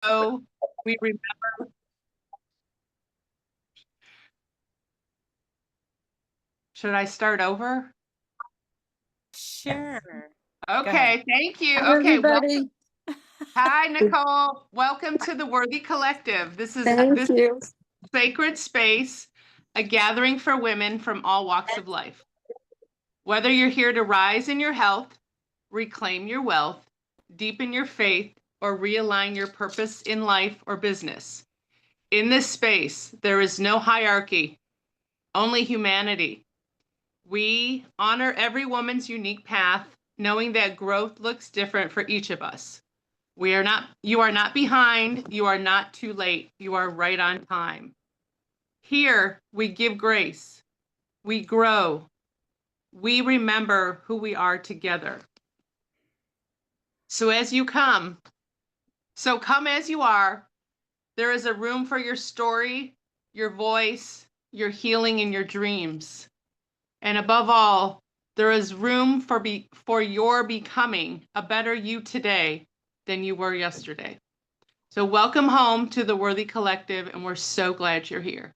we remember. Should I start over? Sure. Okay, thank you. Hi, Okay, everybody. hi, Nicole. Welcome to the Worthy Collective. This is Thank you. sacred space, a gathering for women from all walks of life. Whether you're here to rise in your health, reclaim your wealth, deepen your faith, or realign your purpose in life or business. In this space, there is no hierarchy, only humanity. We honor every woman's unique path, knowing that growth looks different for each of us. You are not behind, you are not too late, you are right on time. Here, we give grace, we grow, we remember who we are together. So come as you are. There is a room for your story, your voice, your healing, and your dreams. And above all, there is room for your becoming a better you today than you were yesterday. So welcome home to the Worthy Collective, and we're so glad you're here.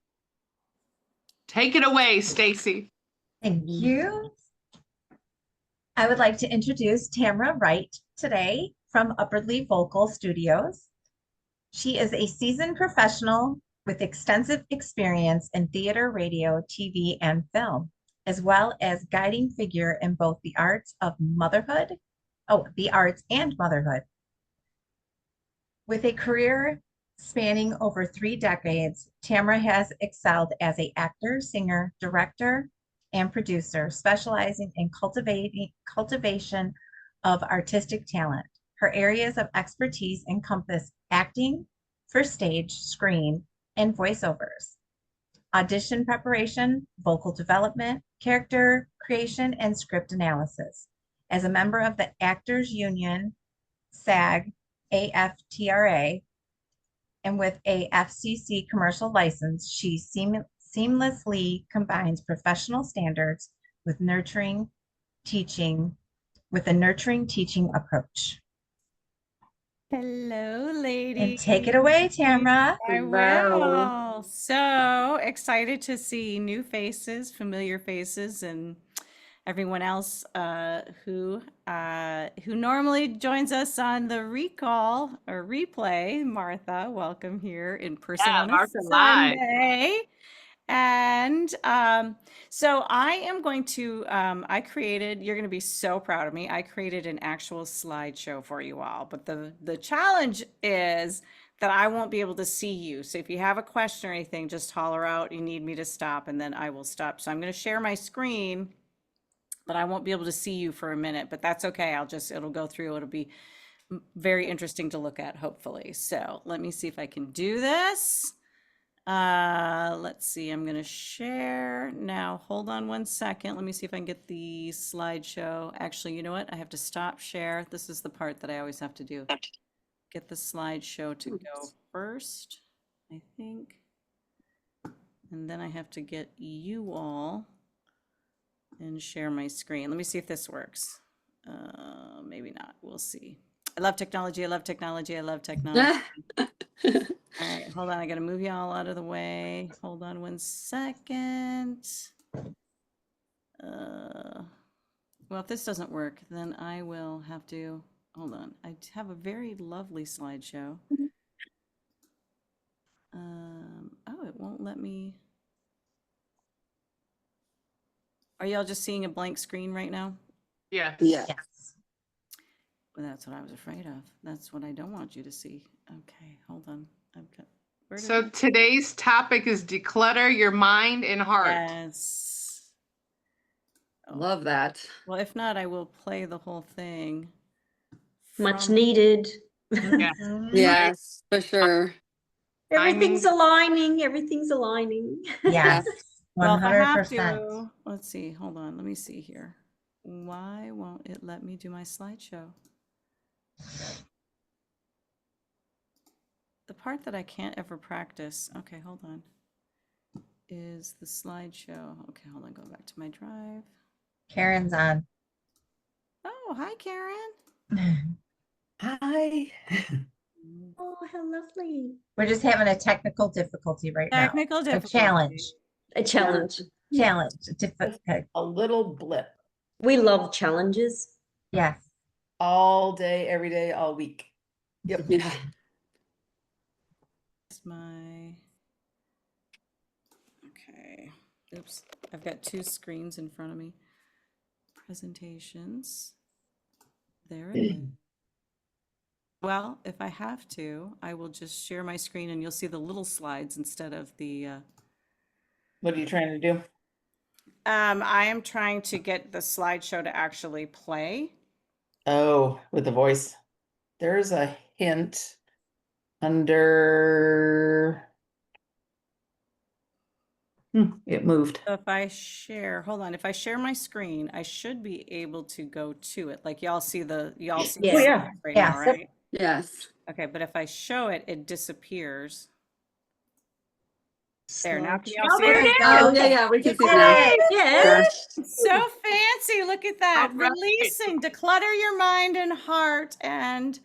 Take it away, Stacy. Thank you. I would like to introduce Tamara Wright today from Upwardly Vocal Studios. She is a seasoned professional with extensive experience in theater, radio, TV, and film, as well as guiding figure in both the arts and motherhood. With a career spanning over 3 decades, Tamara has excelled as an actor, singer, director, and producer, specializing in cultivation of artistic talent. Her areas of expertise encompass acting for stage, screen, and voiceovers, audition preparation, vocal development, character creation, and script analysis. As a member of the Actors Union, SAG, AFTRA, and with a FCC commercial license, she seamlessly combines professional standards with a nurturing teaching approach. Hello, ladies. And take it away, Tamara. I will. So excited to see new faces, familiar faces, and everyone else who normally joins us on the recall or replay. Martha, welcome here in person on a Martha Sunday. And so I am going to, you're going to be so proud of me. I created an actual slideshow for you all, but the challenge is that I won't be able to see you. So if you have a question or anything, just holler out, you need me to stop, and then I will stop. So I'm going to share my screen, but I won't be able to see you for a minute, but that's okay. It'll go through. It'll be very interesting to look at, hopefully. So let me see if I can do this. Let's see, I'm gonna share now. Hold on one second. Let me see if I can get the slideshow. Actually, you know what? I have to stop share. This is the part that I always have to do. Get the slideshow to go first, I think. And then I have to get you all and share my screen. Let me see if this works. Maybe not. We'll see. I love technology. I love technology. I love technology. All right, hold on. I got to move y'all out of the way. Hold on one second. Well, if this doesn't work, then I will have to, hold on. I have a very lovely slideshow. Oh, it won't let me. Are y'all just seeing a blank screen right now? Yeah. Yes. Well, that's what I was afraid of. That's what I don't want you to see. Okay, hold on. So today's topic is declutter your mind and heart. Yes. Love that. Well, if not, I will play the whole thing. Much needed. Yeah. Yes, for sure. Everything's aligning. Everything's aligning. Yes, Well, if I have 100%. to, let's see, hold on, let me see here. Why won't it let me do my slideshow? The part that I can't ever practice, okay, hold on, is the slideshow. Okay, hold on, go back to my drive. Karen's on. Oh, hi, Karen. Hi. Oh, how lovely. We're just having a technical difficulty right now. Technical A difficulty. challenge. A challenge. Challenge. A little blip We love challenges. Yes. all day, every day, all week. Yep. Yeah. It's my, okay, oops, I've got two screens in front of me. Presentations. There it is. Well, if I have to, I will just share my screen and you'll see the little slides instead of the, What are you trying to do? I am trying to get the slideshow to actually play. Oh, with the voice. There's a hint under. It moved. So if I share, hold on, if I share my screen, I should be able to go to it. Like y'all see the Yeah. Oh, yeah. slides right Yes. now, right? Yes. Okay, but if I show it, it disappears. There, now can y'all Oh, see there it? it is. Oh, yeah, we can see it now. Yeah. So fancy, look at that. All right. Releasing, declutter your mind and heart and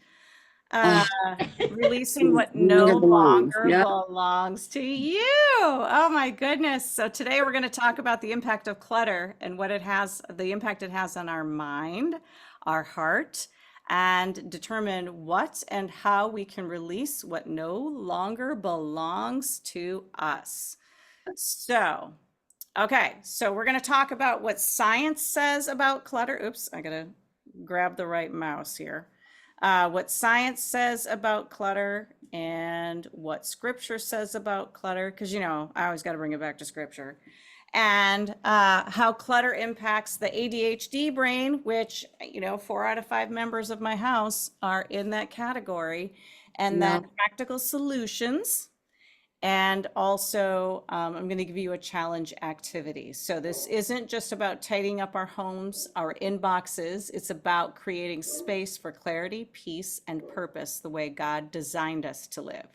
releasing Mm, what no no longer belongs. longer Yeah. belongs to you. Oh my goodness. So today we're going to talk about the impact of clutter and what it has, the impact it has on our mind, our heart, and determine what and how we can release what no longer belongs to us. So, okay, so we're going to talk about what science says about clutter. Oops, I got to grab the right mouse here. What science says about clutter and what scripture says about clutter, because you know, I always got to bring it back to scripture, and how clutter impacts the ADHD brain, which, you know, 4 out of 5 members of my house are in that category, and Yeah. then practical solutions. And also, I'm going to give you a challenge activity. So this isn't just about tidying up our homes, our inboxes. It's about creating space for clarity, peace, and purpose the way God designed us to live.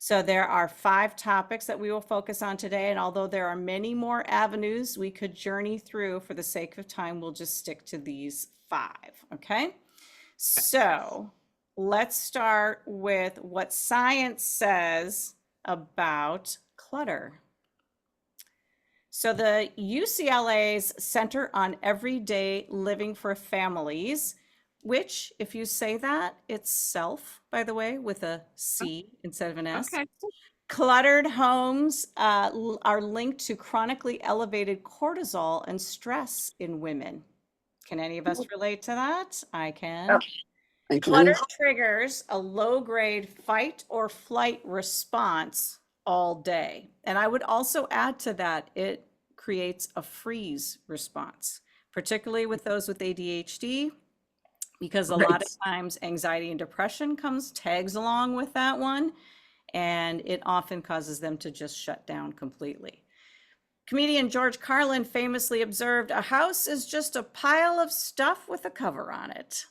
So there are 5 topics that we will focus on today. And although there are many more avenues we could journey through, for the sake of time, we'll just stick to these 5. Okay. So let's start with what science says about clutter. So the UCLA's Center on Everyday Living for Families, which, if you say that, it's self, by the way, with a C instead of an S. Okay. Cluttered homes are linked to chronically elevated cortisol and stress in women. Can any of us relate to that? I can. Yep. I can. Clutter triggers a low-grade fight or flight response all day. And I would also add to that, it creates a freeze response, particularly with those with ADHD, because a lot of times anxiety and depression tags along with that one, and it often causes them to just shut down completely. Comedian George Carlin famously observed, "A house is just a pile of stuff with a cover on it."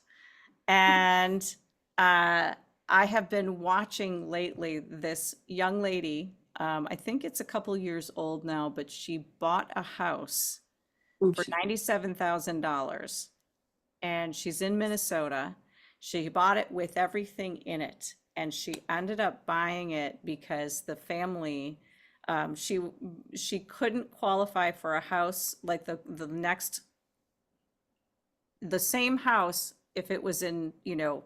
And I have been watching lately this young lady. I think it's a couple years old now, but she bought a house for $97,000, and she's in Minnesota. She bought it with everything in it, and she ended up buying it because the family, she couldn't qualify for a house like the same house if it was in, you know,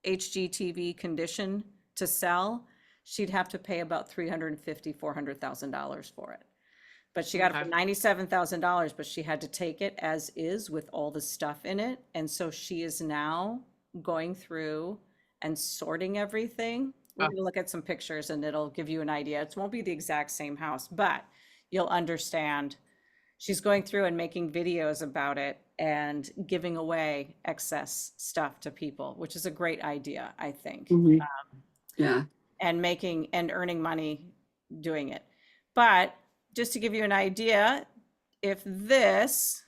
HGTV condition to sell. She'd have to pay about $350,000, $400,000 for it. But she got it for $97,000, but she had to take it as is with all the stuff in it. And so she is now going through and sorting everything. We're going to look at some pictures and it'll give you an idea. It won't be the exact same house, but you'll understand. She's going through and making videos about it and giving away excess stuff to people, which is a great idea, I think. Mhm. Yeah. And earning money doing it. But just to give you an idea, if this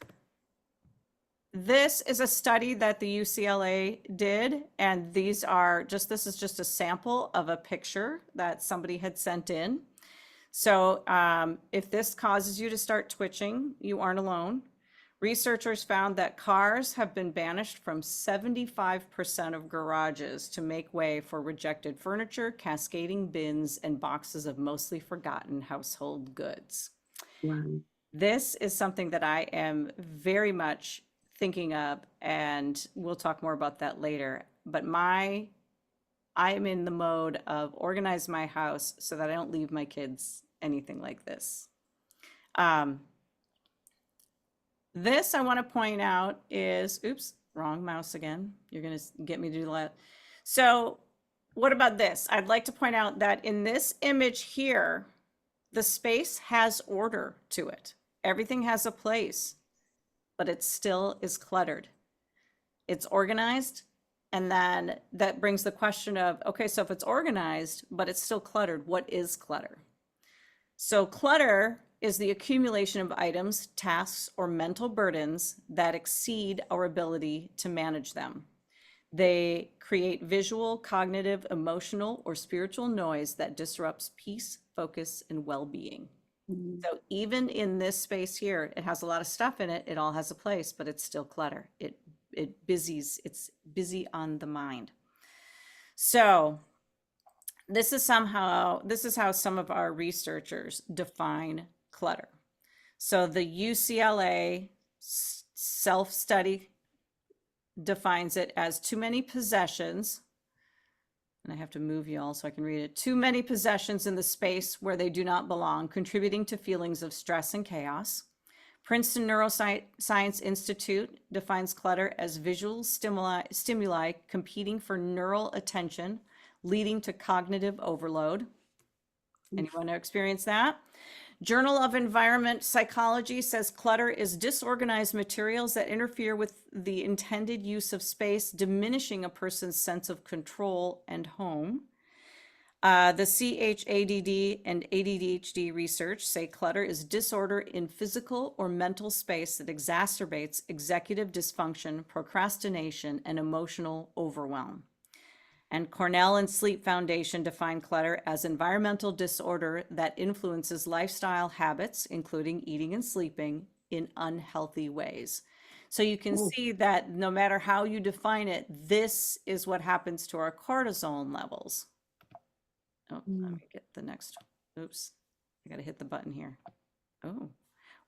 is a study that the UCLA did, and this is just a sample of a picture that somebody had sent in. So if this causes you to start twitching, you aren't alone. Researchers found that cars have been banished from 75% of garages to make way for rejected furniture, cascading bins, and boxes of mostly forgotten household goods. Wow. This is something that I am very much thinking of, and we'll talk more about that later. But I am in the mode of organize my house so that I don't leave my kids anything like this. This I want to point out is, oops, wrong mouse again. You're going to get me to do that. So what about this? I'd like to point out that in this image here, the space has order to it. Everything has a place, but it still is cluttered. It's organized. And then that brings the question of, okay, so if it's organized, but it's still cluttered, what is clutter? So clutter is the accumulation of items, tasks, or mental burdens that exceed our ability to manage them. They create visual, cognitive, emotional, or spiritual noise that disrupts peace, focus, and well-being. So even in this space here, it has a lot of stuff in it. It all has a place, but it's still clutter. It's busy on the mind. So this is how some of our researchers define clutter. So the UCLA self-study defines it as too many possessions, and I have to move you all so I can read it. Too many possessions in the space where they do not belong, contributing to feelings of stress and chaos. Princeton Neuroscience Institute defines clutter as visual stimuli competing for neural attention, leading to cognitive overload. Anyone experience that? Journal of Environment Psychology says clutter is disorganized materials that interfere with the intended use of space, diminishing a person's sense of control and home. The CHADD and ADHD research say clutter is disorder in physical or mental space that exacerbates executive dysfunction, procrastination, and emotional overwhelm. And Cornell and Sleep Foundation define clutter as environmental disorder that influences lifestyle habits, including eating and sleeping, in unhealthy ways. So you can see that no matter how you define it, this is what happens to our cortisol levels. Oh, let me get the next. Oops, I got to hit the button here. Oh,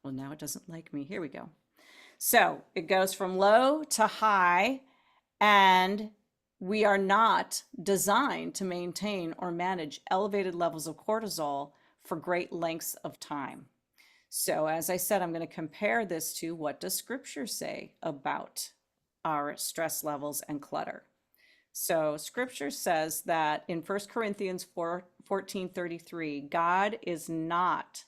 well, now it doesn't like me. Here we go. So it goes from low to high, and we are not designed to maintain or manage elevated levels of cortisol for great lengths of time. So as I said, I'm going to compare this to what does Scripture say about our stress levels and clutter. So Scripture says that in 1 Corinthians 14:33, God is not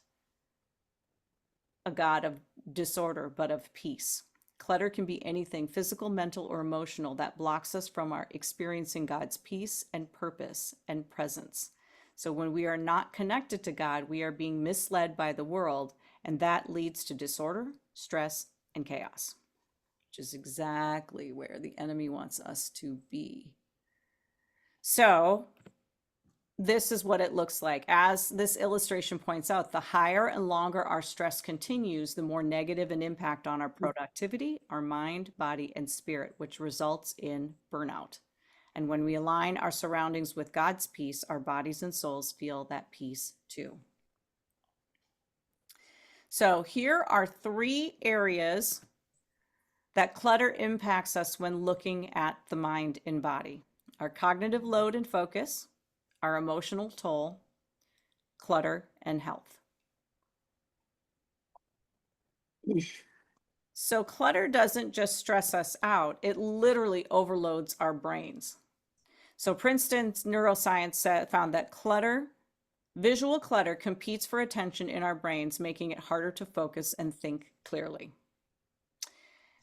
a God of disorder, but of peace. Clutter can be anything physical, mental, or emotional that blocks us from our experiencing God's peace and purpose and presence. So when we are not connected to God, we are being misled by the world, and that leads to disorder, stress, and chaos, which is exactly where the enemy wants us to be. So this is what it looks like. As this illustration points out, the higher and longer our stress continues, the more negative an impact on our productivity, our mind, body, and spirit, which results in burnout. And when we align our surroundings with God's peace, our bodies and souls feel that peace too. So here are 3 areas that clutter impacts us when looking at the mind and body: our cognitive load and focus, our emotional toll, clutter, and health. So clutter doesn't just stress us out, it literally overloads our brains. So Princeton's neuroscience found that visual clutter competes for attention in our brains, making it harder to focus and think clearly.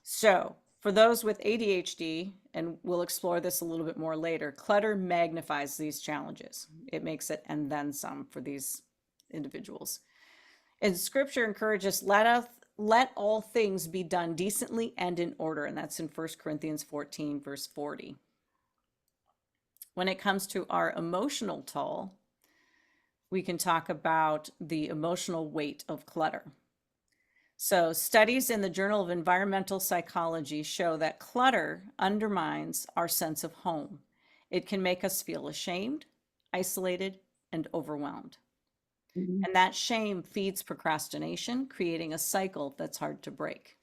So for those with ADHD, and we'll explore this a little bit more later, clutter magnifies these challenges. It makes it and then some for these individuals. And Scripture encourages, let all things be done decently and in order. And that's in 1 Corinthians 14, verse 40. When it comes to our emotional toll, we can talk about the emotional weight of clutter. So, studies in the Journal of Environmental Psychology show that clutter undermines our sense of home. It can make us feel ashamed, isolated, and overwhelmed. Mhm. And that shame feeds procrastination, creating a cycle that's hard to break.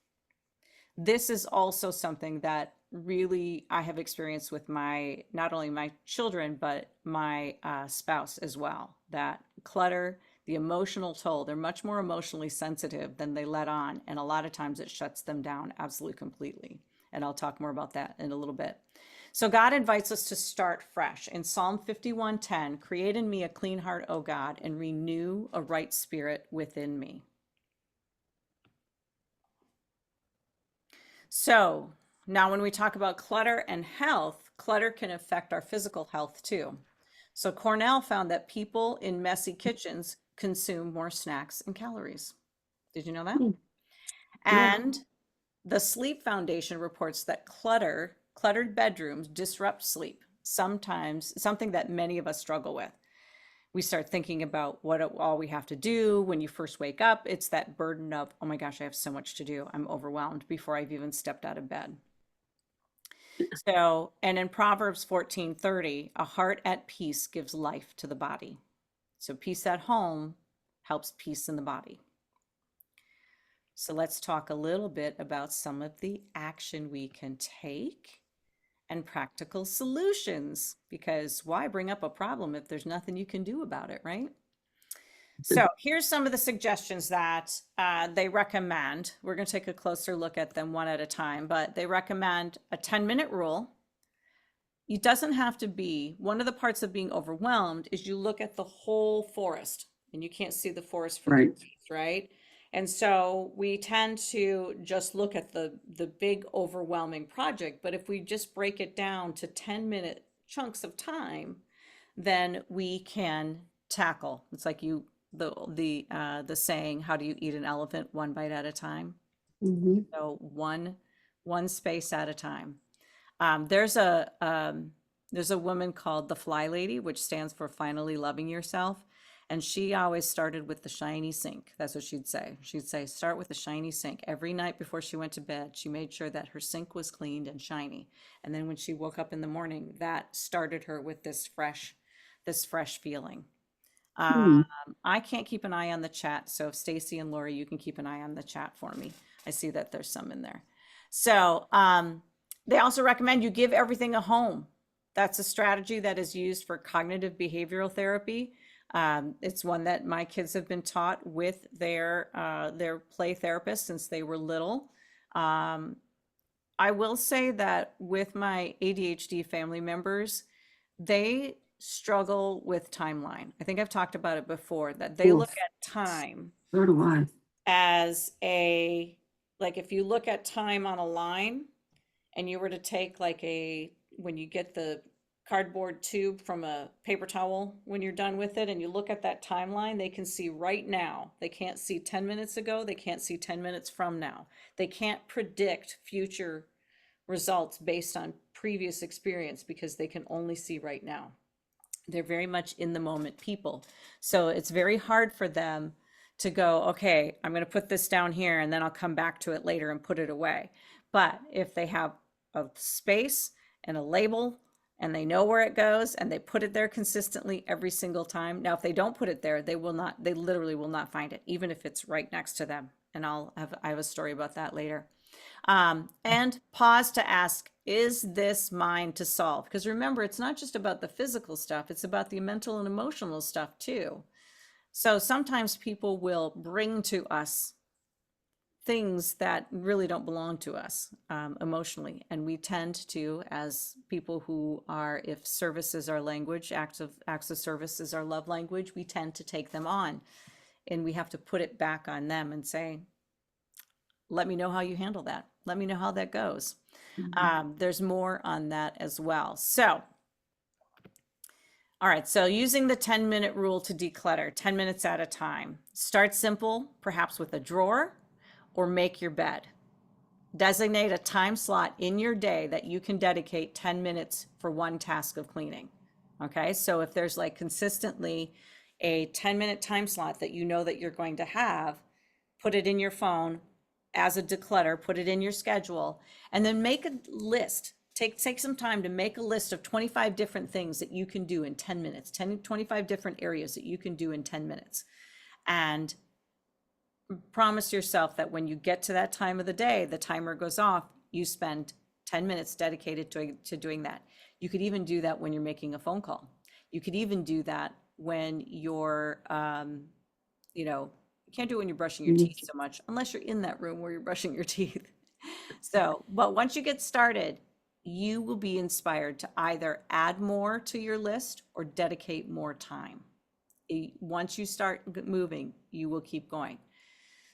This is also something that really I have experienced with my, not only my children, but my spouse as well. That clutter, the emotional toll, they're much more emotionally sensitive than they let on. And a lot of times it shuts them down absolutely completely. And I'll talk more about that in a little bit. So God invites us to start fresh. In Psalm 51:10, create in me a clean heart, O God, and renew a right spirit within me. So now when we talk about clutter and health, clutter can affect our physical health too. So Cornell found that people in messy kitchens consume more snacks and calories. Did you know that? Hmm. Yeah. And the Sleep Foundation reports that cluttered bedrooms disrupt sleep, sometimes something that many of us struggle with. We start thinking about all we have to do when you first wake up. It's that burden of, oh my gosh, I have so much to do. I'm overwhelmed before I've even stepped out of bed. So, and in Proverbs 14:30, a heart at peace gives life to the body. So peace at home helps peace in the body. So let's talk a little bit about some of the action we can take and practical solutions, because why bring up a problem if there's nothing you can do about it, right? So here's some of the suggestions that they recommend. We're going to take a closer look at them one at a time, but they recommend a 10-minute rule. It doesn't have to be, one of the parts of being overwhelmed is you look at the whole forest and you can't see the forest for the Right. trees, right? And so we tend to just look at the big overwhelming project, but if we just break it down to 10-minute chunks of time, then we can tackle. It's like the saying, how do you eat an elephant? One bite at a time. Mhm. So one space at a time. There's a woman called the Fly Lady, which stands for finally loving yourself. And she always started with the shiny sink. That's what she'd say. She'd say, start with the shiny sink. Every night before she went to bed, she made sure that her sink was cleaned and shiny. And then when she woke up in the morning, that started her with this fresh feeling. Hmm. I can't keep an eye on the chat. So if Stacy and Lori, you can keep an eye on the chat for me. I see that there's some in there. So they also recommend you give everything a home. That's a strategy that is used for cognitive behavioral therapy. It's one that my kids have been taught with their play therapist since they were little. I will say that with my ADHD family members, they struggle with timeline. I think I've talked about it before, that they look Oof. at time So do I. as like if you look at time on a line and you were to take when you get the cardboard tube from a paper towel, when you're done with it and you look at that timeline, they can see right now. They can't see 10 minutes ago. They can't see 10 minutes from now. They can't predict future results based on previous experience because they can only see right now. They're very much in the moment people. So it's very hard for them to go, okay, I'm going to put this down here and then I'll come back to it later and put it away. But if they have a space and a label and they know where it goes and they put it there consistently every single time. Now, if they don't put it there, they literally will not find it, even if it's right next to them. And I have a story about that later. And pause to ask, is this mine to solve? Because remember, it's not just about the physical stuff, it's about the mental and emotional stuff too. So sometimes people will bring to us things that really don't belong to us emotionally. And we tend to, as people who are, if service is our language, acts of service is our love language, we tend to take them on. And we have to put it back on them and say, let me know how you handle that. Let me know how that goes. There's more on that as well. So, all right, so using the 10-minute rule to declutter, 10 minutes at a time. Start simple, perhaps with a drawer, or make your bed. Designate a time slot in your day that you can dedicate 10 minutes for one task of cleaning. Okay, so if there's like consistently a 10-minute time slot that you know that you're going to have, put it in your phone, as a declutter, put it in your schedule, and then make a list. Take some time to make a list of 25 different things that you can do in 10 minutes, 25 different areas that you can do in 10 minutes. And promise yourself that when you get to that time of the day, the timer goes off, you spend 10 minutes dedicated to doing that. You could even do that when you're making a phone call. You could even do that when you're, you can't do it when you're brushing your teeth so much, unless you're in that room where you're brushing your teeth. So, but once you get started, you will be inspired to either add more to your list or dedicate more time. Once you start moving, you will keep going.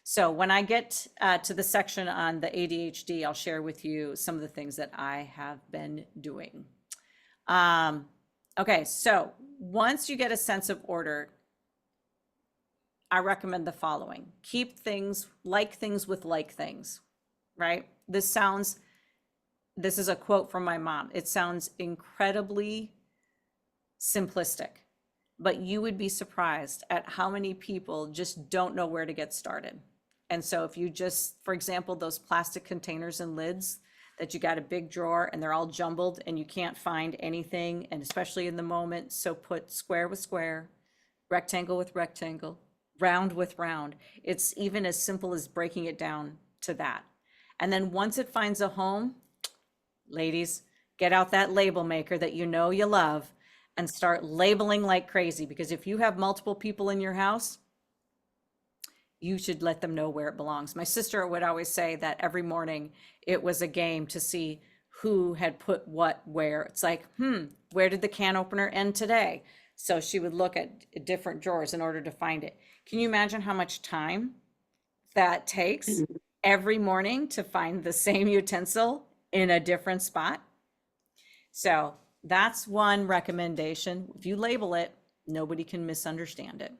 So when I get to the section on the ADHD, I'll share with you some of the things that I have been doing. Okay, so once you get a sense of order, I recommend the following. Keep things with like things, right? This is a quote from my mom. It sounds incredibly simplistic, but you would be surprised at how many people just don't know where to get started. And so if you just, for example, those plastic containers and lids that you got a big drawer and they're all jumbled and you can't find anything, and especially in the moment, so put square with square, rectangle with rectangle, round with round. It's even as simple as breaking it down to that. And then once it finds a home, ladies, get out that label maker that you know you love and start labeling like crazy, because if you have multiple people in your house, you should let them know where it belongs. My sister would always say that every morning it was a game to see who had put what where. It's like, where did the can opener end today? So she would look at different drawers in order to find it. Can you imagine how much time that takes every morning to find the same utensil in a different spot? So that's one recommendation. If you label it, nobody can misunderstand it.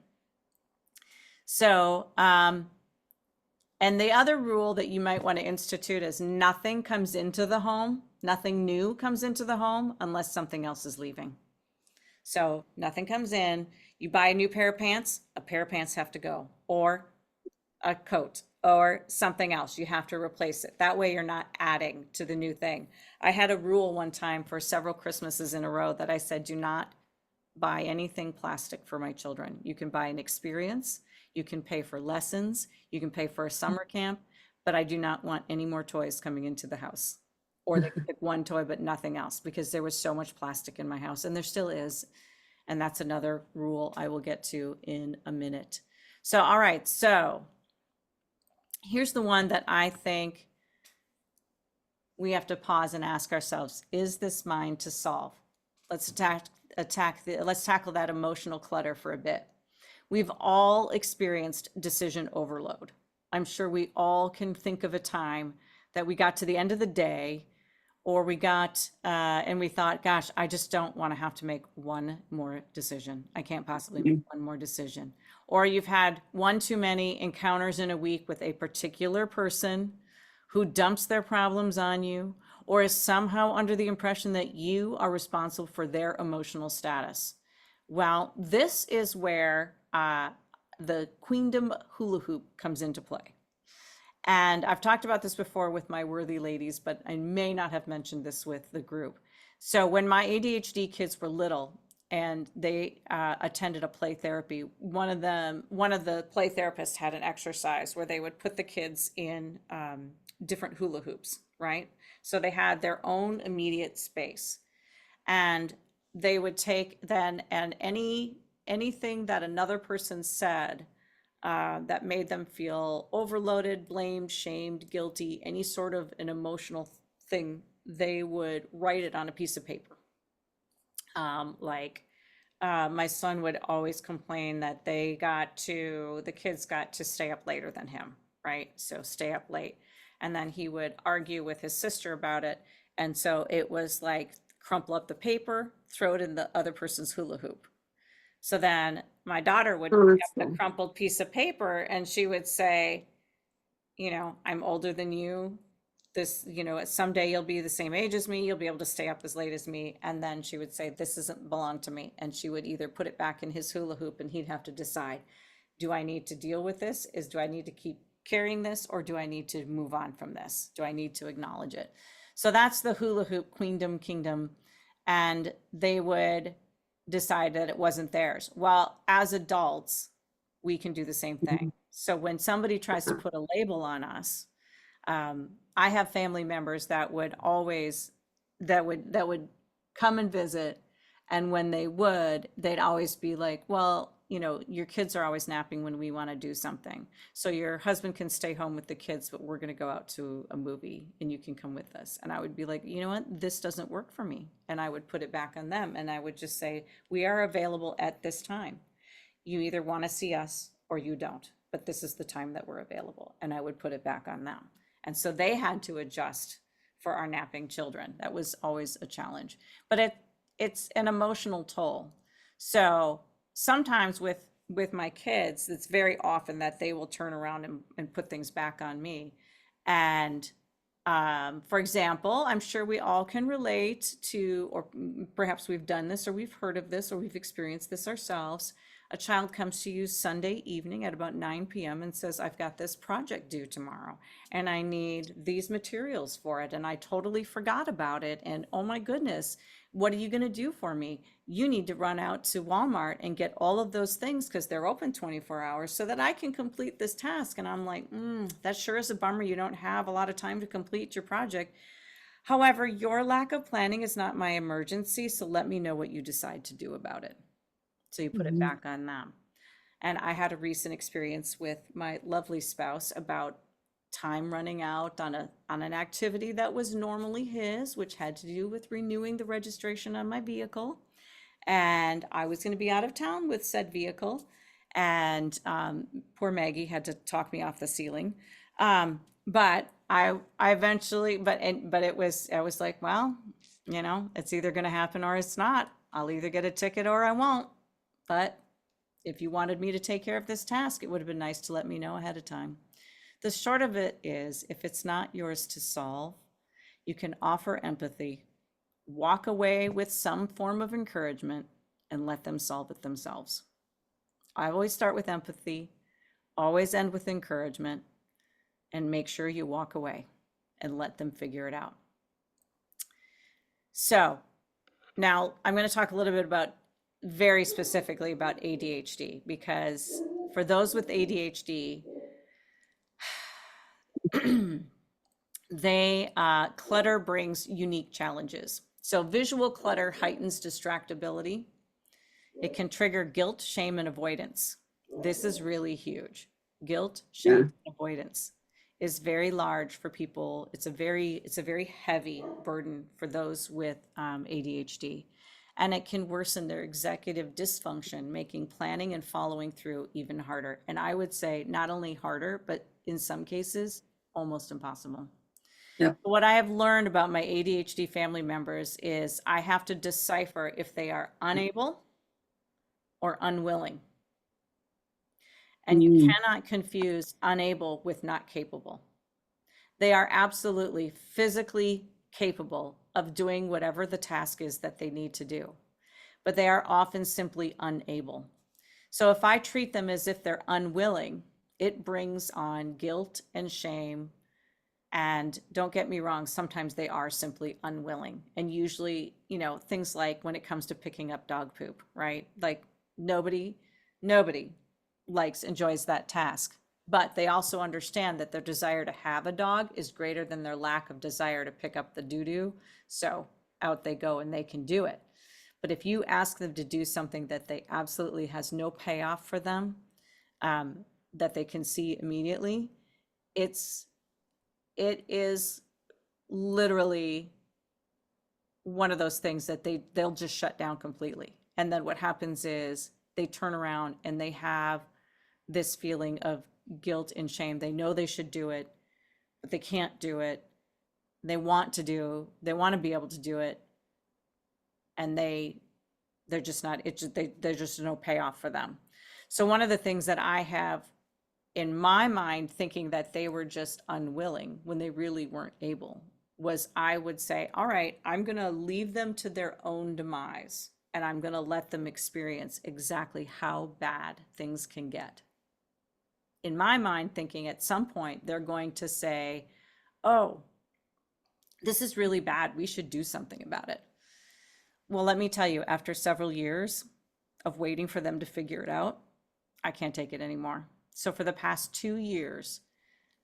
So, and the other rule that you might want to institute is nothing comes into the home, nothing new comes into the home unless something else is leaving. So nothing comes in, you buy a new pair of pants, a pair of pants have to go, or a coat or something else, you have to replace it. That way you're not adding to the new thing. I had a rule one time for several Christmases in a row that I said, do not buy anything plastic for my children. You can buy an experience, you can pay for lessons, you can pay for a summer camp, but I do not want any more toys coming into the house. Or they could pick one toy but nothing else, because there was so much plastic in my house, and there still is. And that's another rule I will get to in a minute. So, all right, so here's the one that I think we have to pause and ask ourselves, is this mine to solve? Let's tackle that emotional clutter for a bit. We've all experienced decision overload. I'm sure we all can think of a time that we got to the end of the day, or we got, and we thought, gosh, I just don't want to have to make one more decision. I can't possibly make one more decision. Or you've had one too many encounters in a week with a particular person who dumps their problems on you, or is somehow under the impression that you are responsible for their emotional status. Well, this is where the Queendom hula hoop comes into play. And I've talked about this before with my worthy ladies, but I may not have mentioned this with the group. So when my ADHD kids were little and they attended a play therapy, one of the play therapists had an exercise where they would put the kids in different hula hoops, right? So they had their own immediate space. And they would take then, and anything that another person said that made them feel overloaded, blamed, shamed, guilty, any sort of an emotional thing, they would write it on a piece of paper. My son would always complain that the kids got to stay up later than him, right? So stay up late. And then he would argue with his sister about it. And so it was like, crumple up the paper, throw it in the other person's hula hoop. So then my daughter would pick up the crumpled piece of paper and she would say, I'm older than you. Someday you'll be the same age as me. You'll be able to stay up as late as me. And then she would say, this doesn't belong to me. And she would either put it back in his hula hoop and he'd have to decide, do I need to deal with this? Do I need to keep carrying this, or do I need to move on from this? Do I need to acknowledge it? So that's the hula hoop queendom kingdom. And they would decide that it wasn't theirs. Well, as adults, we can do the same thing. So when somebody tries to put a label on us, I have family members that would always that would come and visit, and when they would, they'd always be like, well, you know, your kids are always napping when we want to do something, so your husband can stay home with the kids, but we're going to go out to a movie and you can come with us. And I would be like, you know what, this doesn't work for me, and I would put it back on them, and I would just say, we are available at this time. You either want to see us or you don't, but this is the time that we're available. And I would put it back on them. And so they had to adjust for our napping children. That was always a challenge, but it's an emotional toll. So sometimes with my kids, it's very often that they will turn around and put things back on me. And for example, I'm sure we all can relate to, or perhaps we've done this, or we've heard of this, or we've experienced this ourselves. A child comes to you Sunday evening at about 9 p.m. and says, I've got this project due tomorrow and I need these materials for it. And I totally forgot about it. And oh my goodness, what are you going to do for me? You need to run out to Walmart and get all of those things because they're open 24 hours so that I can complete this task. And I'm like, that sure is a bummer. You don't have a lot of time to complete your project. However, your lack of planning is not my emergency. So let me know what you decide to do about it. So you put it back on them. And I had a recent experience with my lovely spouse about time running out on an activity that was normally his, which had to do with renewing the registration on my vehicle. And I was going to be out of town with said vehicle. And poor Maggie had to talk me off the ceiling. But I eventually, I was like, well, you know, it's either going to happen or it's not. I'll either get a ticket or I won't. But if you wanted me to take care of this task, it would have been nice to let me know ahead of time. The short of it is, if it's not yours to solve, you can offer empathy, walk away with some form of encouragement, and let them solve it themselves. I always start with empathy, always end with encouragement, and make sure you walk away and let them figure it out. So now I'm going to talk a little bit about very specifically about ADHD, because for those with ADHD, clutter brings unique challenges. So visual clutter heightens distractibility. It can trigger guilt, shame, and avoidance. This is really huge. Guilt, shame, and avoidance is very large for people. It's a very heavy burden for those with ADHD. And it can worsen their executive dysfunction, making planning and following through even harder. And I would say not only harder, but in some cases, almost impossible. Yeah. What I have learned about my ADHD family members is I have to decipher if they are unable or unwilling. And you cannot confuse unable with not capable. They are absolutely physically capable of doing whatever the task is that they need to do, but they are often simply unable. So if I treat them as if they're unwilling, it brings on guilt and shame. And don't get me wrong, sometimes they are simply unwilling. And usually, you know, things like when it comes to picking up dog poop, right? Like nobody enjoys that task. But they also understand that their desire to have a dog is greater than their lack of desire to pick up the doo-doo. So out they go and they can do it. But if you ask them to do something that they absolutely has no payoff for them, that they can see immediately, it is literally one of those things that they'll just shut down completely. And then what happens is they turn around and they have this feeling of guilt and shame. They know they should do it, but they can't do it. They want to be able to do it. And they're just not, there's just no payoff for them. So one of the things that I have in my mind, thinking that they were just unwilling when they really weren't able, was I would say, all right, I'm going to leave them to their own demise, and I'm going to let them experience exactly how bad things can get. in my mind, thinking at some point they're going to say, oh, this is really bad. We should do something about it. Well, let me tell you, after several years of waiting for them to figure it out, I can't take it anymore. So for the past 2 years,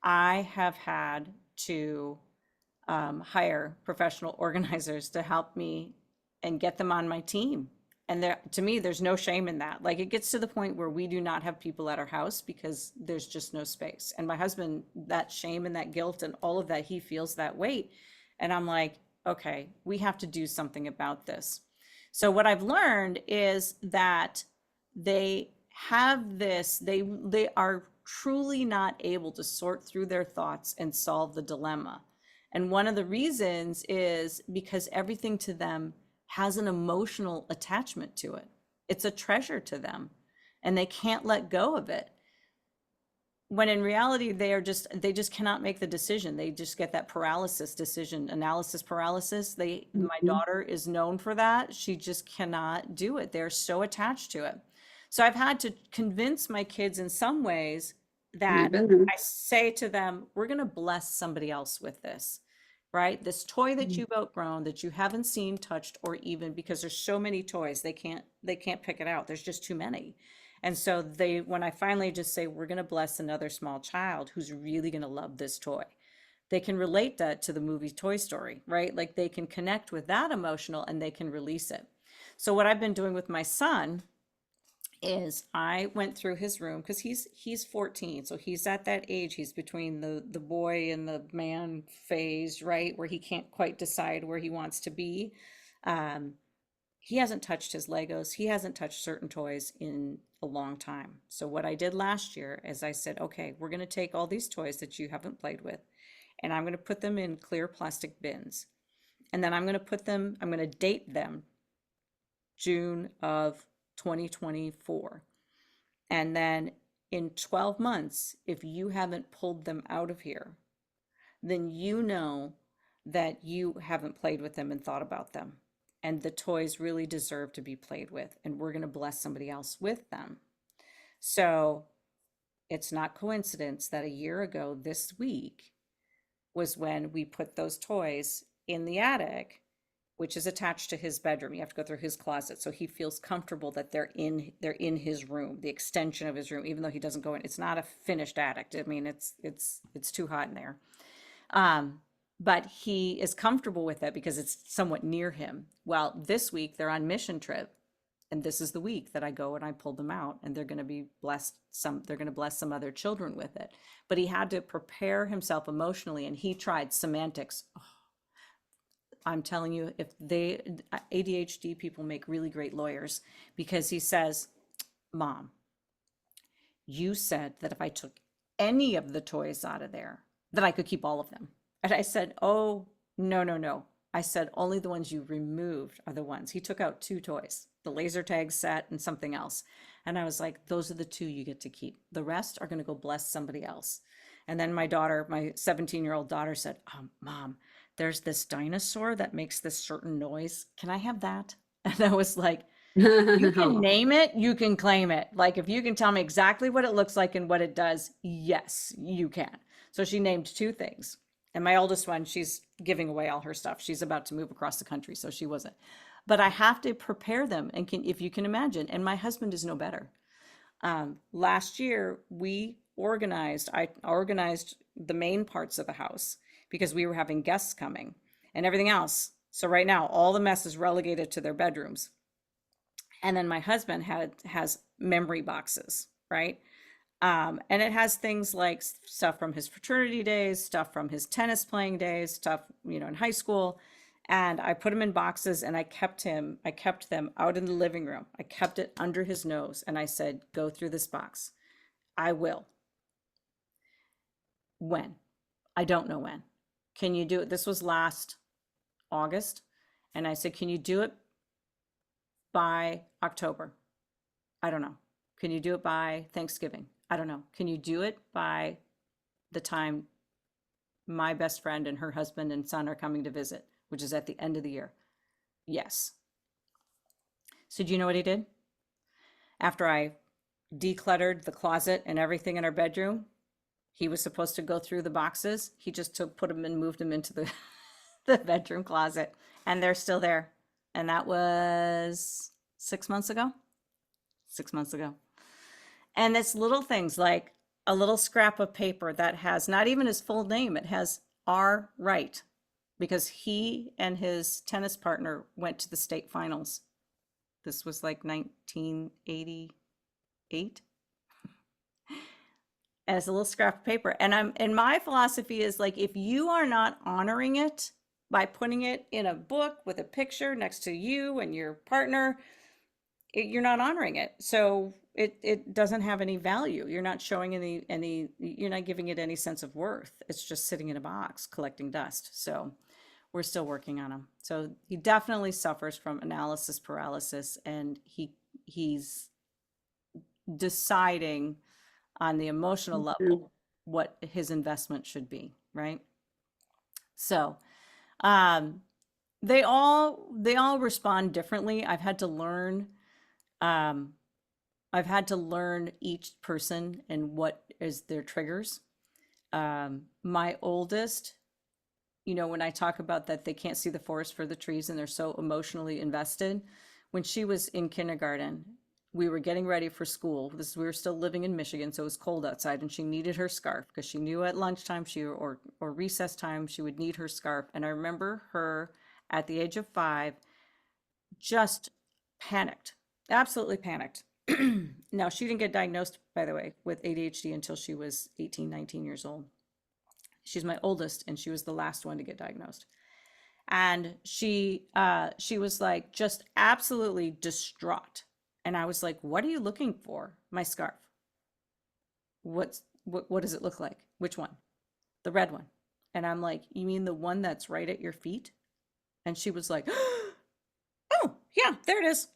I have had to hire professional organizers to help me and get them on my team. And there, to me, there's no shame in that. Like, it gets to the point where we do not have people at our house because there's just no space. And my husband, that shame and that guilt and all of that, he feels that weight. And I'm like, okay, we have to do something about this. So what I've learned is that they have this, they are truly not able to sort through their thoughts and solve the dilemma. And one of the reasons is because everything to them has an emotional attachment to it. It's a treasure to them, and they can't let go of it. When in reality, they just cannot make the decision. They just get that analysis paralysis. My daughter is known for that. She just cannot do it. They're so attached to it. So I've had to convince my kids in some ways that I say to them, we're going to bless somebody else with this, right? This toy that you've outgrown, that you haven't seen, touched, or even, because there's so many toys, they can't pick it out. There's just too many. And so when I finally just say, we're going to bless another small child who's really going to love this toy, they can relate that to the movie Toy Story, right? Like, they can connect with that emotional and they can release it. So what I've been doing with my son is I went through his room, because he's 14, so he's at that age. He's between the boy and the man phase, right, where he can't quite decide where he wants to be. He hasn't touched his Legos. He hasn't touched certain toys in a long time. So what I did last year is I said, okay, we're going to take all these toys that you haven't played with, and I'm going to put them in clear plastic bins. And then I'm going to date them June of 2024. And then in 12 months, if you haven't pulled them out of here, then you know that you haven't played with them and thought about them. And the toys really deserve to be played with, and we're going to bless somebody else with them. So it's not coincidence that a year ago this week was when we put those toys in the attic, which is attached to his bedroom. You have to go through his closet, so he feels comfortable that they're in his room, the extension of his room, even though he doesn't go in. It's not a finished attic. I mean, it's too hot in there. But he is comfortable with it because it's somewhat near him. Well, this week they're on mission trip, and this is the week that I go and I pull them out, and they're going to be blessed. They're going to bless some other children with it. But he had to prepare himself emotionally, and he tried semantics. Oh, I'm telling you, ADHD people make really great lawyers, because he says, Mom, you said that if I took any of the toys out of there, that I could keep all of them. And I said, oh, no. I said, only the ones you removed are the ones. He took out 2 toys, the laser tag set and something else. And I was like, those are the 2 you get to keep. The rest are going to go bless somebody else. And then my 17-year-old daughter said, Mom, there's this dinosaur that makes this certain noise. Can I have that? And I was like, you can name it, you can claim it. Like, if you can tell me exactly what it looks like and what it does, yes, you can. So she named 2 things. And my oldest one, she's giving away all her stuff. She's about to move across the country, so she wasn't. But I have to prepare them, and if you can imagine, and my husband is no better. Last year, I organized the main parts of the house because we were having guests coming and everything else. So right now, all the mess is relegated to their bedrooms. And then my husband has memory boxes, right? And it has things like stuff from his fraternity days, stuff from his tennis playing days, stuff, in high school. And I put them in boxes, and I kept them out in the living room. I kept it under his nose, and I said, go through this box. I will. When? I don't know when. Can you do it? This was last August. And I said, can you do it by October? I don't know. Can you do it by Thanksgiving? I don't know. Can you do it by the time my best friend and her husband and son are coming to visit, which is at the end of the year? Yes. So do you know what he did? After I decluttered the closet and everything in our bedroom. He was supposed to go through the boxes. He just put them and moved them into the the bedroom closet, and they're still there. And that was 6 months ago. 6 months ago. And it's little things like a little scrap of paper that has not even his full name. It has R. Wright, because he and his tennis partner went to the state finals. This was like 1988. As a little scrap of paper. And my philosophy is like, if you are not honoring it by putting it in a book with a picture next to you and your partner, you're not honoring it. So it doesn't have any value. You're not showing any, you're not giving it any sense of worth. It's just sitting in a box collecting dust. So we're still working on him. So he definitely suffers from analysis paralysis, and he's deciding on the emotional level what his investment should be, right? So they all respond differently. I've had to learn each person and what is their triggers. My oldest, when I talk about that they can't see the forest for the trees and they're so emotionally invested, when she was in kindergarten, we were getting ready for school. We were still living in Michigan, so it was cold outside, and she needed her scarf because she knew at lunchtime or recess time she would need her scarf. And I remember her at the age of 5 just panicked, absolutely panicked. Now, she didn't get diagnosed, by the way, with ADHD until she was 18, 19 years old. She's my oldest, and she was the last one to get diagnosed. And she was like just absolutely distraught. And I was like, what are you looking for? My scarf. What does it look like? Which one? The red one. And I'm like, you mean the one that's right at your feet? And she was like, oh, yeah, there it is.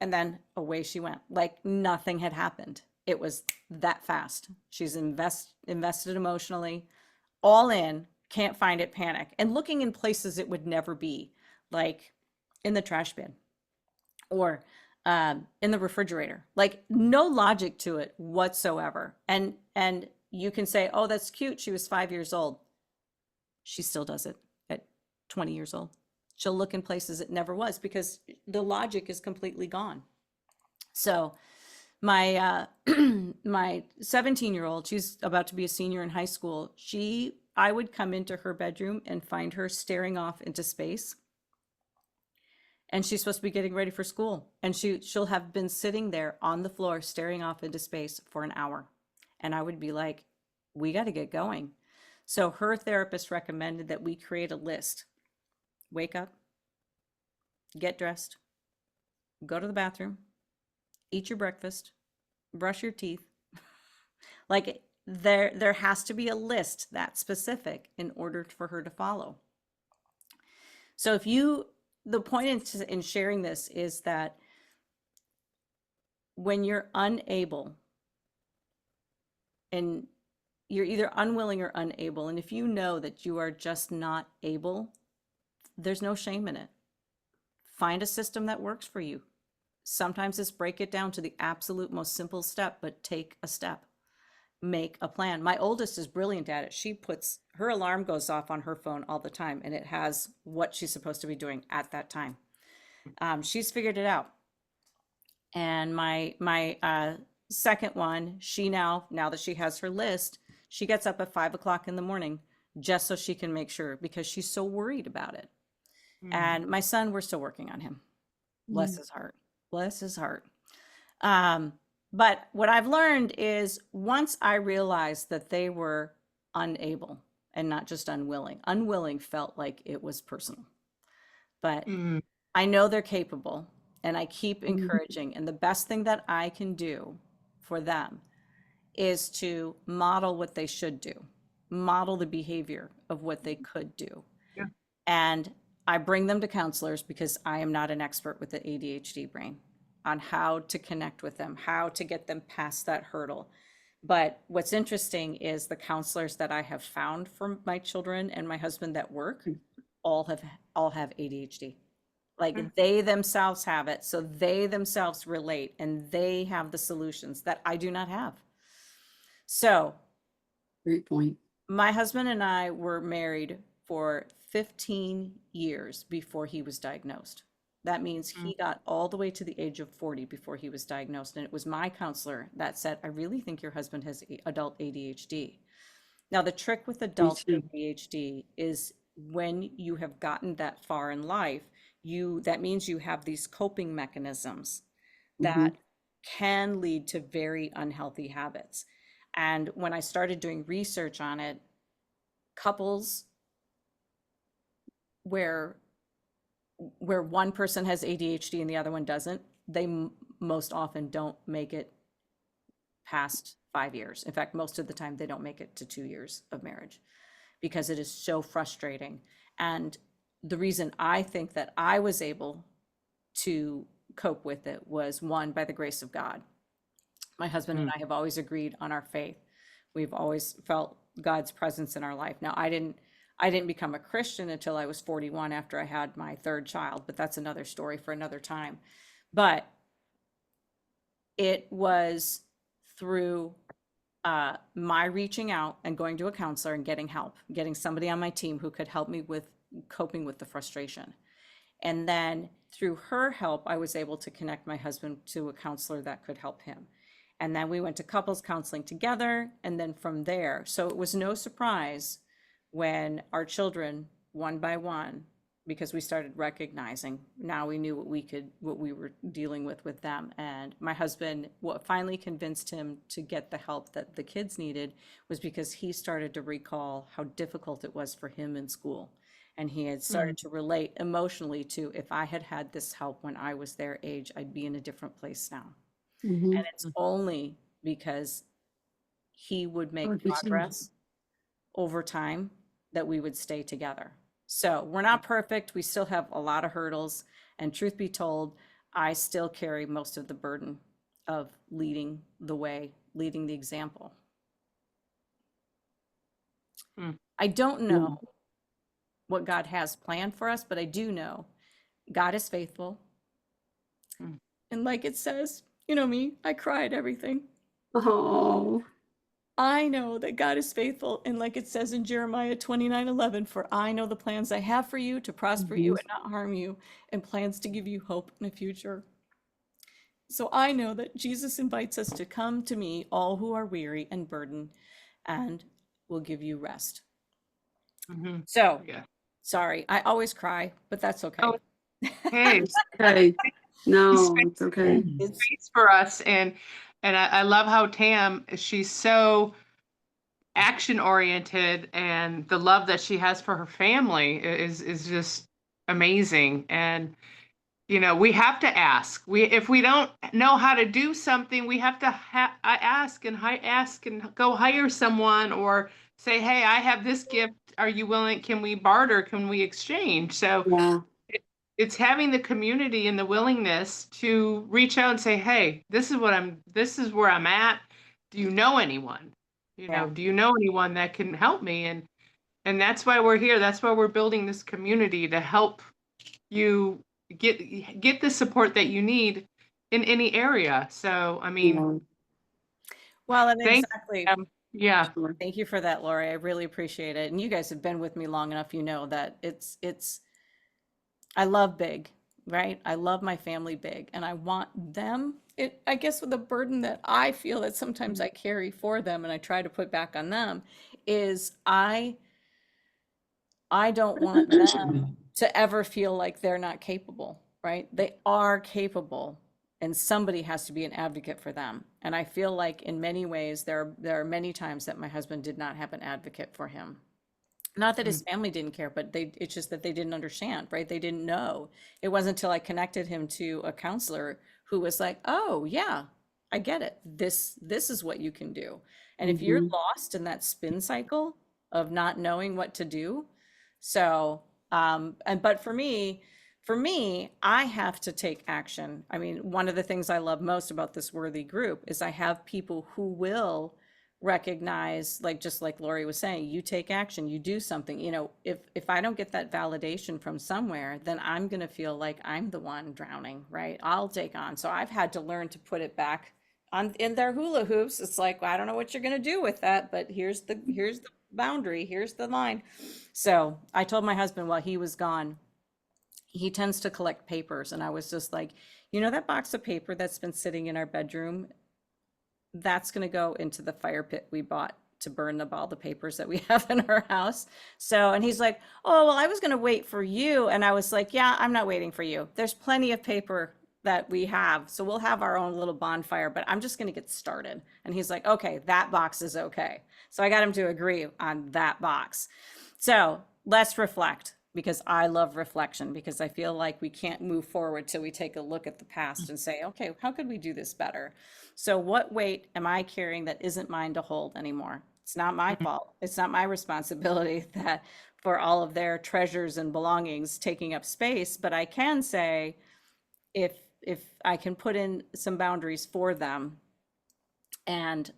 And then away she went, like nothing had happened. It was that fast. She's invested emotionally, all in, can't find it, panic, and looking in places it would never be, like in the trash bin or in the refrigerator. Like no logic to it whatsoever. And you can say, oh, that's cute, she was 5 years old. She still does it at 20 years old. She'll look in places it never was because the logic is completely gone. So my my 17-year-old, she's about to be a senior in high school. I would come into her bedroom and find her staring off into space. And she's supposed to be getting ready for school. And she'll have been sitting there on the floor staring off into space for an hour. And I would be like, we got to get going. So her therapist recommended that we create a list. Wake up, get dressed, go to the bathroom, eat your breakfast, brush your teeth. Like there has to be a list that specific in order for her to follow. So the point in sharing this is that when you're unable, and you're either unwilling or unable, and if you know that you are just not able, there's no shame in it. Find a system that works for you. Sometimes it's break it down to the absolute most simple step, but take a step. Make a plan. My oldest is brilliant at it. Her alarm goes off on her phone all the time, and it has what she's supposed to be doing at that time. She's figured it out. And my second one, now that she has her list, she gets up at 5 o'clock in the morning just so she can make sure, because she's so worried about it. And my son, we're still working on him. Bless his heart. Bless his heart. But what I've learned is once I realized that they were unable and not just unwilling felt like it was personal. But I know they're capable, and I keep encouraging. And the best thing that I can do for them is to model what they should do, model the behavior of what they could do. Yeah. And I bring them to counselors because I am not an expert with the ADHD brain on how to connect with them, how to get them past that hurdle. But what's interesting is the counselors that I have found for my children and my husband that work all have ADHD. Like they themselves have it, so they themselves relate and they have the solutions that I do not have. So Great point. my husband and I were married for 15 years before he was diagnosed. That means he got all the way to the age of 40 before he was diagnosed. And it was my counselor that said, I really think your husband has adult ADHD. Now, the trick with adult too. ADHD is when you have gotten that far in life, that means you have these coping mechanisms that can lead to very unhealthy habits. And when I started doing research on it, couples where one person has ADHD and the other one doesn't, they most often don't make it past 5 years. In fact, most of the time they don't make it to 2 years of marriage because it is so frustrating. And the reason I think that I was able to cope with it was, one, by the grace of God. My husband and I have always agreed on our faith. We've always felt God's presence in our life. Now, I didn't become a Christian until I was 41 after I had my third child, but that's another story for another time. But it was through my reaching out and going to a counselor and getting help, getting somebody on my team who could help me with coping with the frustration. And then through her help, I was able to connect my husband to a counselor that could help him. And then we went to couples counseling together. And then from there, so it was no surprise when our children, one by one, because we started recognizing, now we knew what we were dealing with them. And my husband, what finally convinced him to get the help that the kids needed was because he started to recall how difficult it was for him in school. And he had started to relate emotionally to, if I had had this help when I was their age, I'd be in a different place now. And it's only because he would make progress over time that we would stay together. So we're not perfect. We still have a lot of hurdles. And truth be told, I still carry most of the burden of leading the way, leading the example. I don't know what God has planned for us, but I do know God is faithful. And like it says, you know me, I cry at everything. Oh, I know that God is faithful. And like it says in Jeremiah 29:11, for I know the plans I have for you to prosper you and not harm you, and plans to give you hope in a future. So I know that Jesus invites us to come to me, all who are weary and burdened, and will give you rest. So, Yeah. sorry, I always cry, but that's okay. Oh, hey, okay. No, Space- it's okay. space for us, and I love how Tam, she's so action oriented, and the love that she has for her family is just amazing. And you know, we have to ask. If we don't know how to do something, we have to ask and go hire someone, or say, hey, I have this gift. Are you willing? Can we barter? Can we exchange? So Yeah. it's having the community and the willingness to reach out and say, hey, this is where I'm at. Do you know anyone? Yeah. Do you know anyone that can help me? And that's why we're here. That's why we're building this community, to help you get the support that you need in any area. So, I mean, Well, and thank exactly. yeah. Thank you for that, Lori. I really appreciate it. And you guys have been with me long enough, you know that I love big, right? I love my family big, and I want them. I guess with the burden that I feel that sometimes I carry for them and I try to put back on them is I don't want them to ever feel like they're not capable, right? They are capable, and somebody has to be an advocate for them. And I feel like in many ways there are many times that my husband did not have an advocate for him. Not that his family didn't care, but it's just that they didn't understand, right? They didn't know. It wasn't until I connected him to a counselor who was like, oh yeah, I get it. This is what you can do. And if you're lost in that spin cycle of not knowing what to do, so but for me, I have to take action. I mean, one of the things I love most about this worthy group is I have people who will recognize, like, just like Lori was saying, you take action, you do something. If I don't get that validation from somewhere, then I'm going to feel like I'm the one drowning, right? I'll take on. So I've had to learn to put it back on in their hula hoops. It's like, I don't know what you're going to do with that, but here's the boundary, here's the line. So I told my husband while he was gone, he tends to collect papers, and I was just like, that box of paper that's been sitting in our bedroom, that's going to go into the fire pit we bought to burn all the papers that we have in our house. So, and he's like, oh, well, I was going to wait for you. And I was like, yeah, I'm not waiting for you. There's plenty of paper that we have. So we'll have our own little bonfire, but I'm just going to get started. And he's like, okay, that box is okay. So I got him to agree on that box. So let's reflect, because I love reflection, because I feel like we can't move forward till we take a look at the past and say, okay, how could we do this better? So what weight am I carrying that isn't mine to hold anymore? It's not my fault. It's not my responsibility that for all of their treasures and belongings taking up space, but I can say, if I can put in some boundaries for them, and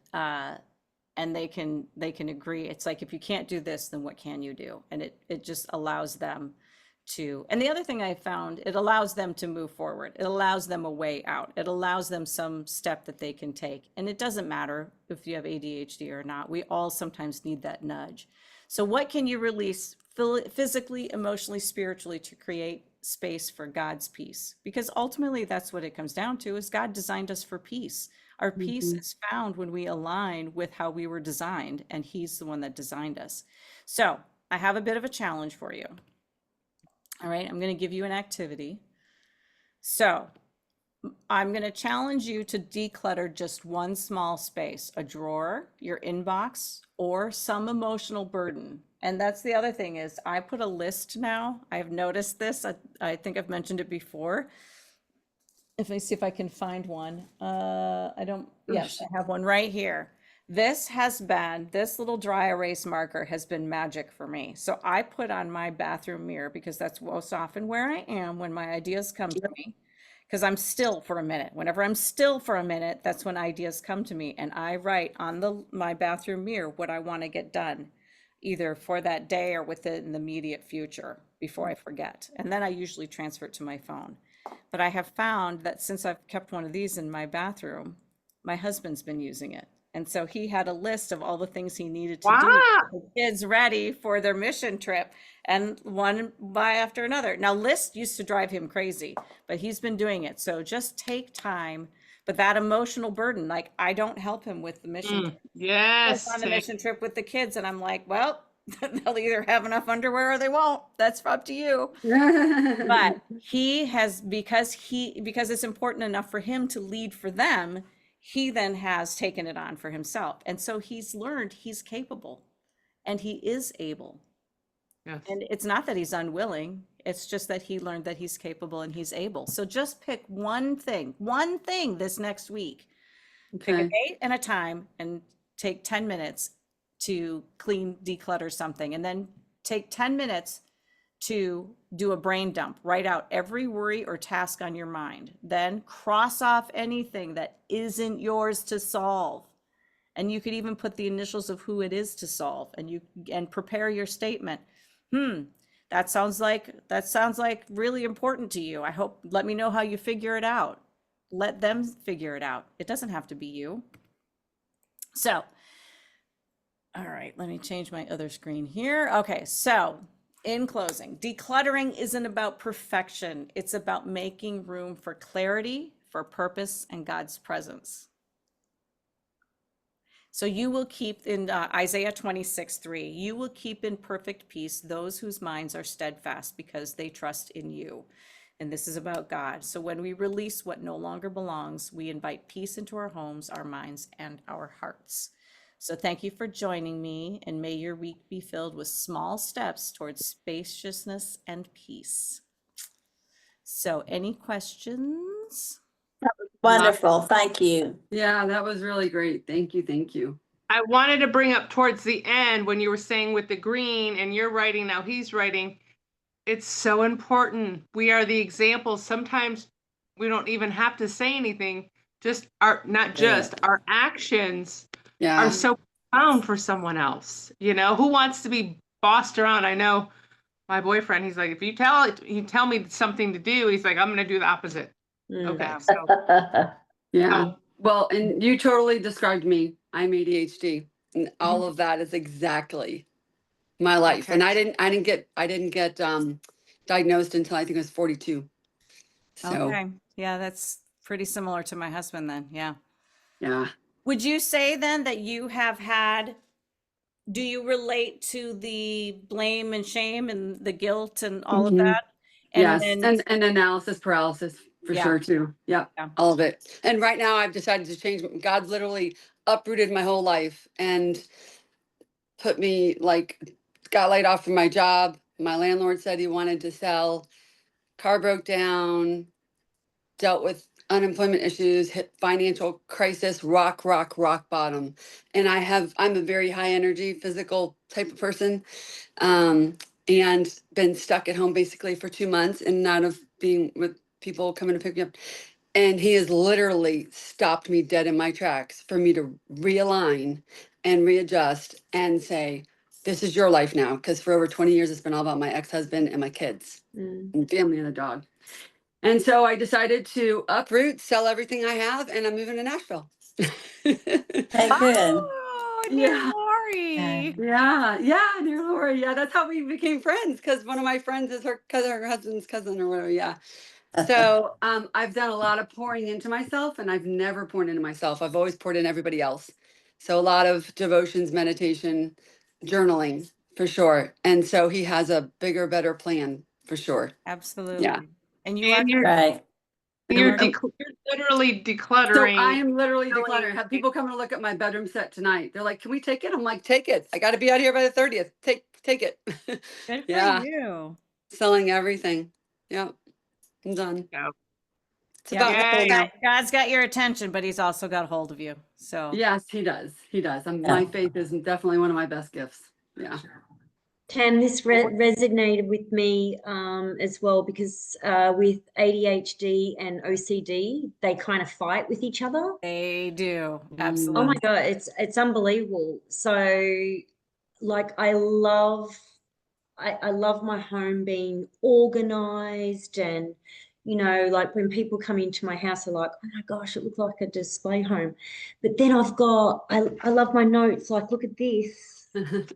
they can agree. It's like, if you can't do this, then what can you do? And it just allows them to, and the other thing I found, it allows them to move forward. It allows them a way out. It allows them some step that they can take. And it doesn't matter if you have ADHD or not. We all sometimes need that nudge. So what can you release physically, emotionally, spiritually, to create space for God's peace? Because ultimately that's what it comes down to, is God designed us for peace. Our peace is found when we align with how we were designed, and he's the one that designed us. So I have a bit of a challenge for you. All right, I'm going to give you an activity. So I'm going to challenge you to declutter just one small space, a drawer, your inbox, or some emotional burden. And that's the other thing, is I put a list now. I've noticed this. I think I've mentioned it before. If I see if I can find one. Yes, I have one right here. This little dry erase marker has been magic for me. So I put on my bathroom mirror, because that's most often where I am when my ideas come to me, because I'm still for a minute. Whenever I'm still for a minute, that's when ideas come to me. And I write on my bathroom mirror what I want to get done, either for that day or within the immediate future, before I forget. And then I usually transfer it to my phone. But I have found that since I've kept one of these in my bathroom, my husband's been using it. And so he had a list of all the things he needed to do to get the kids ready for their mission trip, and one by after another. Now, lists used to drive him crazy, but he's been doing it. So just take time. But that emotional burden, like, I don't help him with the mission trip. Yes. On the mission trip with the kids, and I'm like, well, they'll either have enough underwear or they won't. That's up to you. But he has, because it's important enough for him to lead for them, he then has taken it on for himself. And so he's learned he's capable, and he is able. Yes. And it's not that he's unwilling. It's just that he learned that he's capable and he's able. So just pick one thing this next week. Pick a date and a time, and take 10 minutes to declutter something, and then take 10 minutes to do a brain dump. Write out every worry or task on your mind. Then cross off anything that isn't yours to solve. And you could even put the initials of who it is to solve, and prepare your statement. That sounds like really important to you. Let me know how you figure it out. Let them figure it out. It doesn't have to be you. So, all right, let me change my other screen here. Okay, so in closing, decluttering isn't about perfection. It's about making room for clarity, for purpose, and God's presence. So you will keep, in Isaiah 26:3, you will keep in perfect peace those whose minds are steadfast, because they trust in you. And this is about God. So when we release what no longer belongs, we invite peace into our homes, our minds, and our hearts. So thank you for joining me, and may your week be filled with small steps towards spaciousness and peace. So any questions? Wonderful. Thank you. Yeah, that was really great. Thank you. Thank you. I wanted to bring up towards the end, when you were saying with the green, and you're writing, now he's writing, it's so important. We are the examples. Sometimes we don't even have to say anything. Just our actions are so found for someone else. You know, who wants to be bossed around? I know my boyfriend, he's like, if you tell me something to do, he's like, I'm gonna do the opposite. Mm. Okay, Yeah. so Yeah. so Well, and you totally described me. I'm ADHD, and all Mhm. of that is exactly my life. okay. And I didn't get diagnosed until I think I was 42. So Okay. Yeah, that's pretty similar to my husband then. Yeah. yeah. Would you say then that you have had, do you relate to the blame and shame and the guilt and all of Mhm. that? And Yes. then, And analysis paralysis for yeah, sure too. Yep. yeah. All of it. And right now I've decided to change. God literally uprooted my whole life and put me like, got laid off from my job. My landlord said he wanted to sell. Car broke down, dealt with unemployment issues, hit financial crisis, rock bottom. And I'm a very high energy, physical type of person, um, and been stuck at home basically for 2 months and out of being with people coming to pick me up. And he has literally stopped me dead in my tracks for me to realign and readjust and say, this is your life now. Because for over 20 years, it's been all about my ex-husband and my kids Mm. and family and a dog. And so I decided to uproot, sell everything I have, and I'm moving to Nashville. Hey, good. Oh, near Yeah. Lori. Yeah, dear Lori. Yeah, that's how we became friends because one of my friends is her cousin, her husband's cousin or whatever. Yeah. So I've done a lot of pouring into myself and I've never poured into myself. I've always poured in everybody else. So a lot of devotions, meditation, journaling for sure. And so he has a bigger, better plan for sure. Yeah. Absolutely. And you are And good. Right. you're, And you're literally so decluttering. I am literally Really? decluttering. Have people come to look at my bedroom set tonight? They're like, "Can we take it?" I'm like, "Take it. I got to be out here by the 30th. Take it." Good for Yeah, you. selling everything. Yep, I'm done. Yeah. It's Yeah. about Nicole Yay. now. God's got your attention, but he's also got a hold of you. So Yes, he does. He does. Yeah. My faith is definitely one of my best gifts. Yeah. Tam, this resonated with me as well because with ADHD and OCD, they kind of fight with each other. they do. Mm. Oh Absolutely. my God, it's unbelievable. So like I love my home being organized and like when people come into my house they're like, oh my gosh, it looks like a display home. But then I love my notes, like look at this.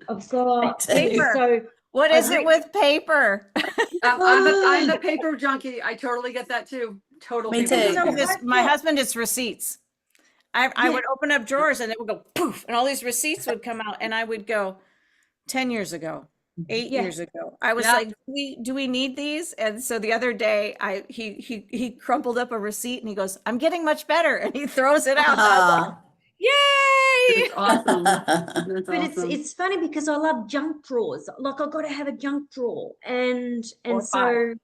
I've got too. Paper. so What I is it re- with paper? I'm the paper junkie. I totally get that too. Total Me paper too. junkie. This, I've my got- husband is receipts. I yeah, would open up drawers and it would go poof, and all these receipts would come out, and I would go, 10 years ago, 8 yeah. years ago. I was Yeah. like, do we need these? And so the other day he crumpled up a receipt and he goes, I'm getting much better. And he throws it out. And I was like, Ah. yay! It's awesome. That's But awesome. it's funny because I love junk drawers. Like I've got to have a junk drawer, and Or so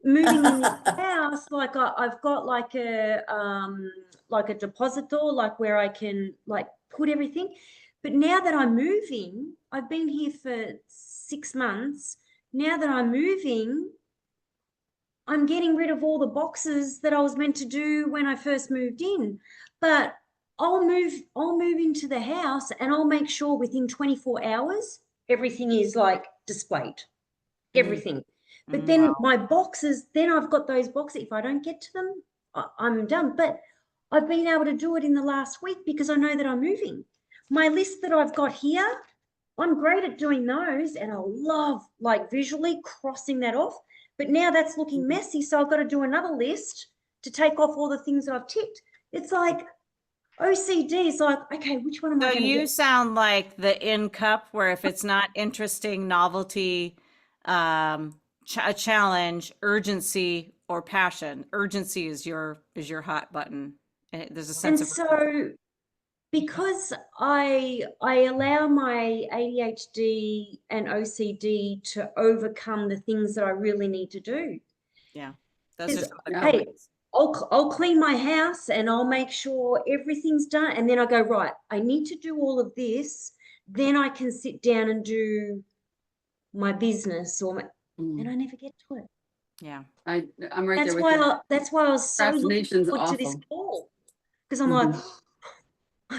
moving in this house, like I've got like a deposit door, like where I can like put everything. But now that I'm moving, I've been here for 6 months. Now that I'm moving, I'm getting rid of all the boxes that I was meant to do when I first moved in. But I'll move into the house and I'll make sure within 24 hours everything is like displayed. Everything. But then my boxes, then I've got those boxes. If I don't get to them, I'm done. But I've been able to do it in the last week because I know that I'm moving. My list that I've got here, I'm great at doing those and I love like visually crossing that off. But now that's looking messy. So I've got to do another list to take off all the things that I've ticked. It's like OCD is like, okay, which one am I So going to you get? sound like the in cup where if it's not interesting, novelty, a challenge, urgency, or passion, urgency is your hot button. There's a sense And of so because I allow my ADHD and OCD to overcome the things that I really need to do. yeah. Those are Is, some of the Yeah. hey, copings. I'll clean my house and I'll make sure everything's done. And then I go, right, I need to do all of this. Then I can sit down and do my business and I never get to it. Yeah. I'm right That's there with why you. that's why I was so looking Procrastination's forward to this awful. call. Because I'm like,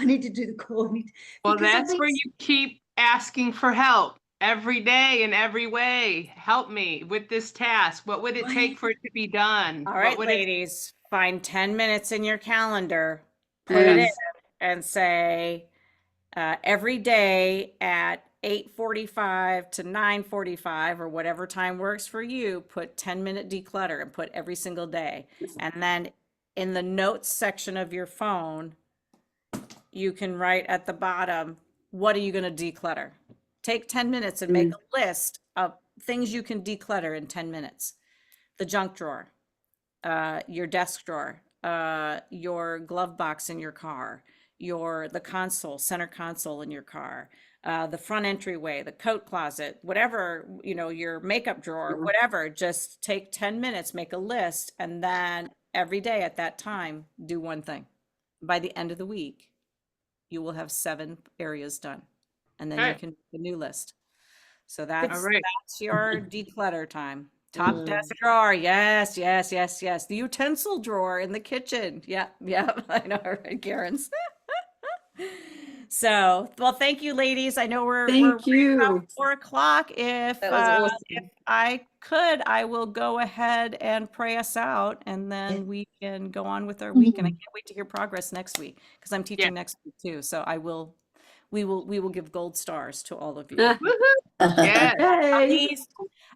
I need to do the call. Well, Because I've that's been where you keep asking for help every day in every way. Help me with this task. What would it take for it to be done? All What right, would it? ladies, find 10 minutes in your calendar, put it in Yes. and say, every day at 8:45 to 9:45 or whatever time works for you, put 10-minute declutter and put every single day. And then in the notes section of your phone, you can write at the bottom, what are you going to declutter? Take 10 minutes and make a list of things you can declutter in 10 minutes. The junk drawer, your desk drawer, your glove box in your car, the console, center console in your car, the front entryway, the coat closet, whatever, your makeup drawer, whatever. Just take 10 minutes, make a list, and then every day at that time, do one thing. By the end of the week, you will have 7 areas done, and then you Okay. can make a new list. So All that's right. your declutter time. Top desk drawer. Yes, yes, yes, yes. The utensil drawer in the kitchen. Yeah, yeah. I know, right, Karen's. So, well, thank you, ladies. I know we're Thank right you. about 4 o'clock. If That was awesome. if I could, I will go ahead and pray us out, and then Yeah. we can go on with our week. And I can't wait to hear progress next week because I'm teaching next week too. So we will give gold stars to all of you. Woohoo! Yes. Yay.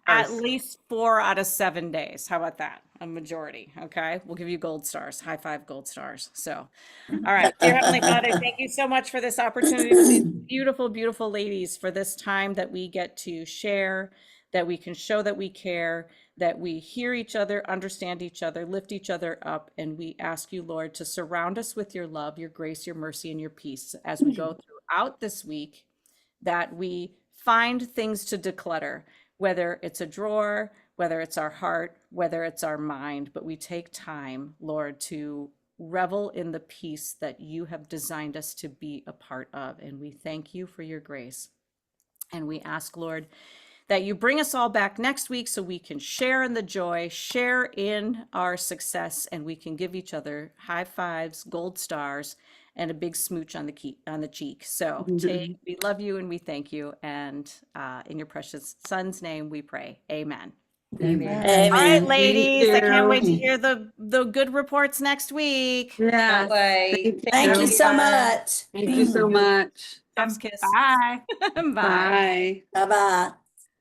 At least 4 out of 7 days. How about that? A majority. Okay. We'll give you gold stars. High 5 gold stars. So, all right. Dear Heavenly Father, thank you so much for this opportunity with these beautiful, beautiful ladies, for this time that we get to share, that we can show that we care, that we hear each other, understand each other, lift each other up. And we ask you, Lord, to surround us with your love, your grace, your mercy, and your peace as we go throughout this week, that we find things to declutter, whether it's a drawer, whether it's our heart, whether it's our mind, but we take time, Lord, to revel in the peace that you have designed us to be a part of. And we thank you for your grace. And we ask, Lord, that you bring us all back next week so we can share in the joy, share in our success, and we can give each other high fives, gold stars, and a big smooch on the cheek. So we love you and we thank you. And in your precious son's name, we pray. Amen. Amen. Amen. All right, Thank ladies, I can't you. wait to hear the good reports next week. Yeah. Can't wait. Thank Thank you you. so much. Thank you so much. Chef's kiss. Bye. Bye. Bye. Bye-bye.